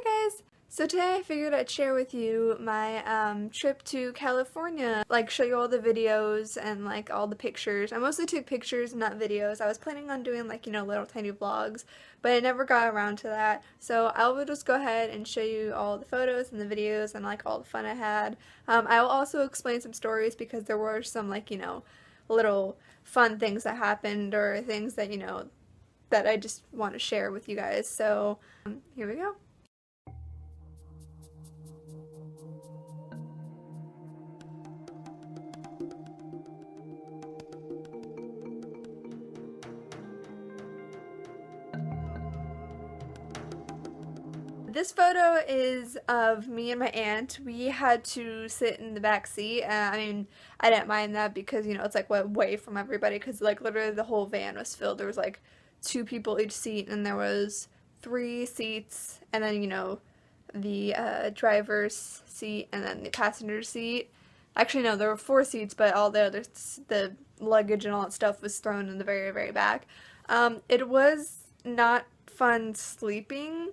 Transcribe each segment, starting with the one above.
Hey guys! So today I figured I'd share with you my trip to California, like show you all the videos and like all the pictures. I mostly took pictures, not videos. I was planning on doing like, little tiny vlogs, but I never got around to that. So I will just go ahead and show you all the photos and the videos and like all the fun I had. I will also explain some stories because there were some like, little fun things that happened or things that, that I just want to share with you guys. So here we go. This photo is of me and my aunt. We had to sit in the back seat. I mean, I didn't mind that because, it's like way from everybody because like literally the whole van was filled. There was like 2 people each seat and there was 3 seats and then, the driver's seat and then the passenger seat. Actually, no, there were 4 seats, but all the luggage and all that stuff was thrown in the very, very back. It was not fun sleeping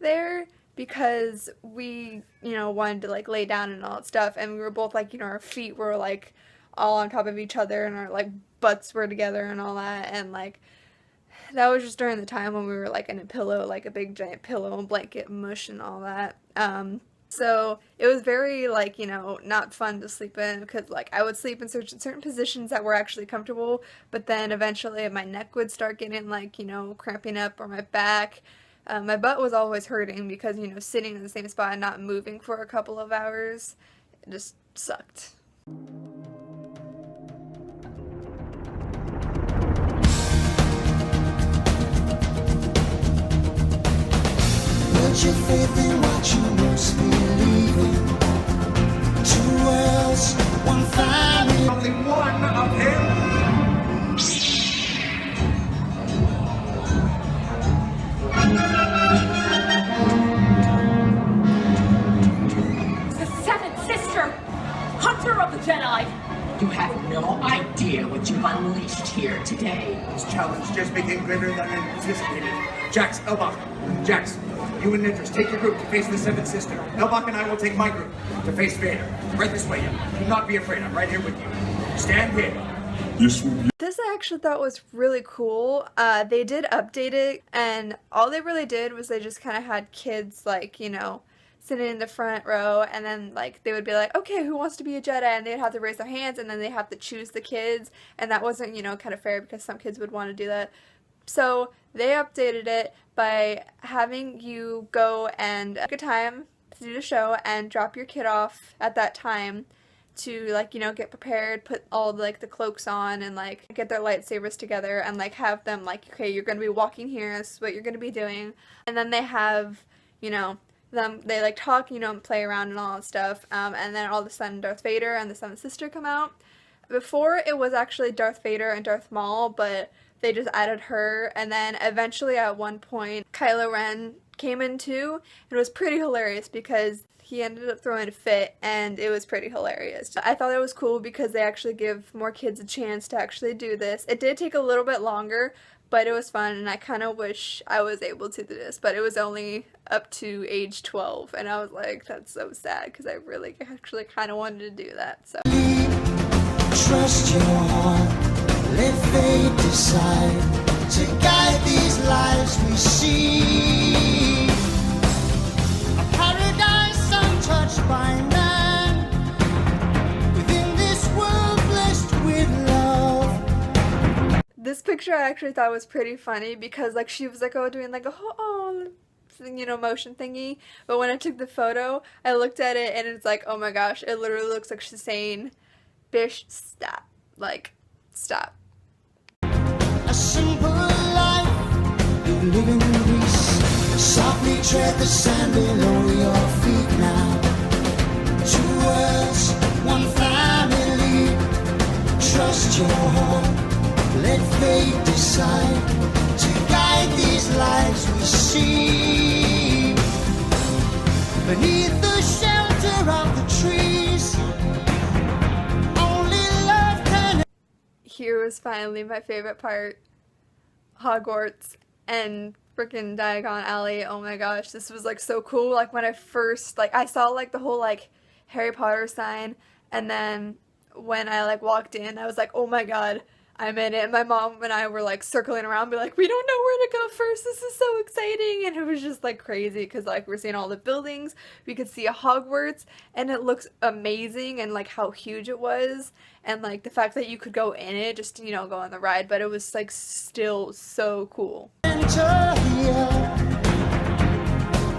there because we, wanted to like lay down and all that stuff, and we were both like, our feet were like all on top of each other and our like butts were together and all that, and like that was just during the time when we were like in a pillow, like a big giant pillow and blanket mush and all that. So it was very like, not fun to sleep in because like I would sleep in certain positions that were actually comfortable, but then eventually my neck would start getting like, cramping up, or my back. My butt was always hurting because, sitting in the same spot and not moving for a couple of hours, it just sucked. Put your faith in what you most believe in. 2 worlds, 1 family. Only one of him. The 7th sister, hunter of the Jedi. You have no idea what you've unleashed here today. This challenge just became greater than anticipated. Jax, Elbach, Jax, you and Nitris, take your group to face the 7th sister. Elbach and I will take my group to face Vader. Right this way, do not be afraid. I'm right here with you. Stand here. This I actually thought was really cool. They did update it, and all they really did was they just kind of had kids like, sitting in the front row, and then like they would be like, okay, who wants to be a Jedi? And they'd have to raise their hands, and then they have to choose the kids, and that wasn't, kind of fair because some kids would want to do that. So they updated it by having you go and take a time to do the show and drop your kid off at that time to like, get prepared, put all like the cloaks on and like get their lightsabers together and like have them like, okay, you're going to be walking here, this is what you're going to be doing. And then they have, they like talk, and play around and all that stuff. And then all of a sudden Darth Vader and the 7th sister come out. Before it was actually Darth Vader and Darth Maul, but they just added her, and then eventually at one point Kylo Ren came in too. It was pretty hilarious because he ended up throwing a fit, and it was pretty hilarious. I thought it was cool because they actually give more kids a chance to actually do this. It did take a little bit longer, but it was fun, and I kind of wish I was able to do this, but it was only up to age 12, and I was like, that's so sad because I really actually kind of wanted to do that. So Trust your heart, let fate decide to guide these lives we see. A paradise untouched by man, within this world blessed with love. this picture I actually thought was pretty funny because like she was like, oh, doing like a motion thingy, but when I took the photo I looked at it and it's like, oh my gosh, it literally looks like she's saying, "Bish, stop. Like, stop." A simple life, you live in peace. Softly tread the sand below your feet now. 2 worlds, 1 family. Trust your heart, let fate decide to guide these lives we see. Beneath the shelter of the trees, only love can. Here was finally my favorite part. Hogwarts and freaking Diagon Alley. Oh my gosh, this was like so cool. Like when I first, like I saw like the whole like Harry Potter sign, and then when I like walked in, I was like, oh my god, I'm in it. And my mom and I were like circling around, be like, we don't know where to go first. This is so exciting. And it was just like crazy because like we're seeing all the buildings. We could see a Hogwarts, and it looks amazing, and like how huge it was, and like the fact that you could go in it, just, you know, go on the ride, but it was like still so cool. Enter here,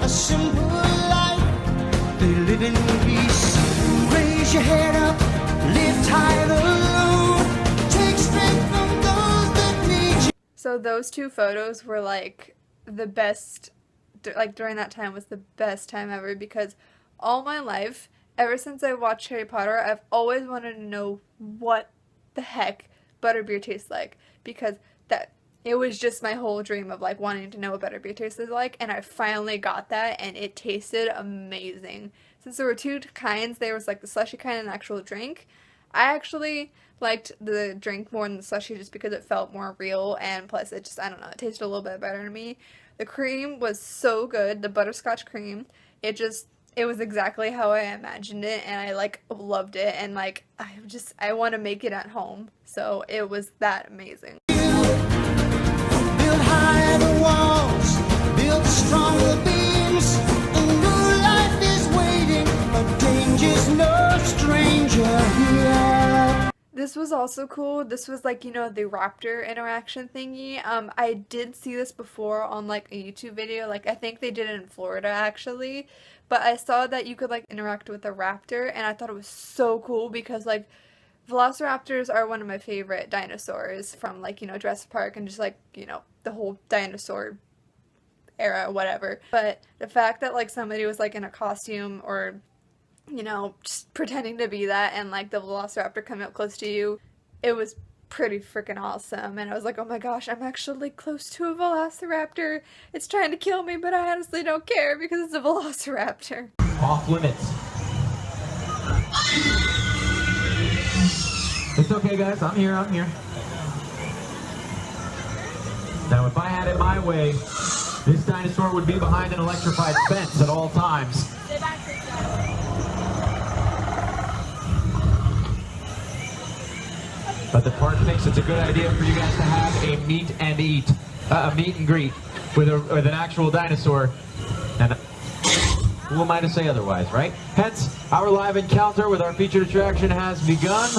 a simple life. They live in peace. Raise your head up, lift high the load. Take strength from those that need you. So those two photos were like the best, like during that time was the best time ever, because all my life, ever since I watched Harry Potter, I've always wanted to know what the heck butterbeer tastes like, because that it was just my whole dream of like wanting to know what butterbeer tasted like, and I finally got that, and it tasted amazing. Since there were two kinds, there was like the slushy kind and the actual drink. I actually liked the drink more than the slushy just because it felt more real, and plus it just, I don't know, it tasted a little bit better to me. The cream was so good, the butterscotch cream. It was exactly how I imagined it, and I like loved it, and like I want to make it at home. So it was that amazing. Build higher the walls, build stronger beams. A new life is waiting, but danger's no stranger here. This was also cool. This was like, you know, the raptor interaction thingy. I did see this before on like a YouTube video. Like I think they did it in Florida actually. But I saw that you could like interact with a raptor, and I thought it was so cool because like velociraptors are one of my favorite dinosaurs from like, you know, Jurassic Park and just like, you know, the whole dinosaur era, whatever. But the fact that like somebody was like in a costume or, you know, just pretending to be that, and like the velociraptor coming up close to you, it was pretty freaking awesome. And I was like, oh my gosh, I'm actually close to a velociraptor. It's trying to kill me, but I honestly don't care because it's a velociraptor. Off limits. It's okay, guys. I'm here. Now, if I had it my way, this dinosaur would be behind an electrified fence at all times. But the park thinks it's a good idea for you guys to have a meet and greet with an actual dinosaur. And who am I to say otherwise, right? Hence, our live encounter with our featured attraction has begun.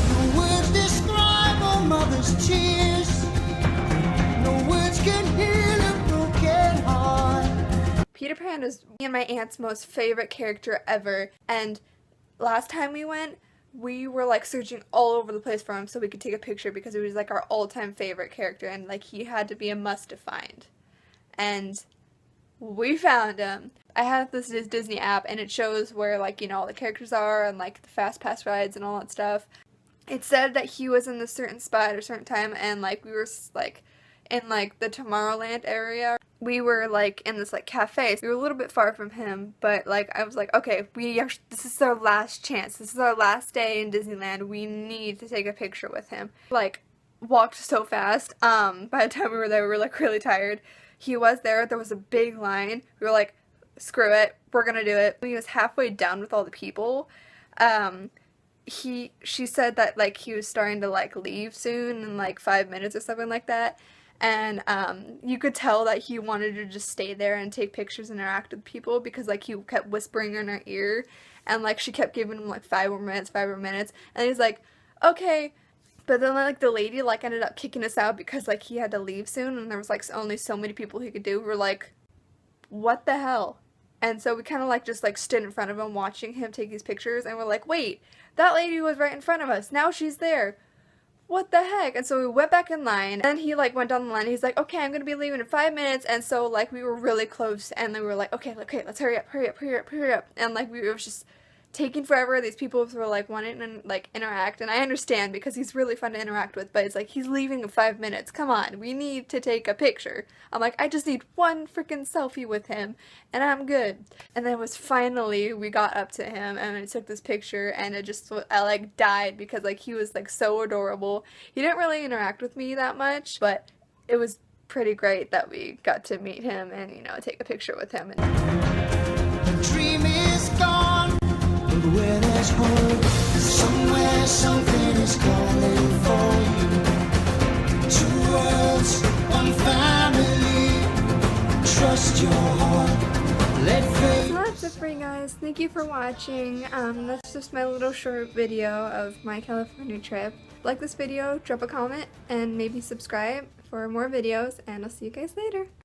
No words describe a mother's tears. No words can heal a broken heart. Peter Pan is me and my aunt's most favorite character ever, and last time we went, we were like searching all over the place for him so we could take a picture because he was like our all-time favorite character, and like he had to be a must to find. And we found him. I have this Disney app, and it shows where like, you know, all the characters are and like the fast pass rides and all that stuff. It said that he was in this certain spot at a certain time, and like we were like in like the Tomorrowland area. We were like in this like cafe. We were a little bit far from him, but like I was like, okay, this is our last chance. This is our last day in Disneyland. We need to take a picture with him. Like walked so fast. By the time we were there, we were like really tired. He was there. There was a big line. We were like, screw it, we're gonna do it. He was halfway done with all the people. She said that like he was starting to like leave soon in like 5 minutes or something like that. And you could tell that he wanted to just stay there and take pictures and interact with people because like he kept whispering in her ear, and like she kept giving him like 5 more minutes, and he's like, okay. But then like the lady like ended up kicking us out because like he had to leave soon, and there was like only so many people he could do. We were like, what the hell? And so we kind of like just like stood in front of him watching him take these pictures, and we're like, wait, that lady was right in front of us, now she's there. What the heck? And so we went back in line, and then he like went down the line. He's like, okay, I'm gonna be leaving in 5 minutes. And so like we were really close, and then we were like, okay, let's hurry up. And like it was just taking forever. These people were like wanting to like interact, and I understand because he's really fun to interact with, but it's like he's leaving in 5 minutes. Come on, we need to take a picture. I'm like, I just need one freaking selfie with him and I'm good. And then it was finally we got up to him and we took this picture, and it just, I like died because like he was like so adorable. He didn't really interact with me that much, but it was pretty great that we got to meet him and, you know, take a picture with him. The dream is gone, but where there's hope, somewhere something is calling for you. Two worlds, one family, trust your heart, let fate. So that's it for you guys. Thank you for watching. That's just my little short video of my California trip. Like this video, drop a comment, and maybe subscribe for more videos, and I'll see you guys later.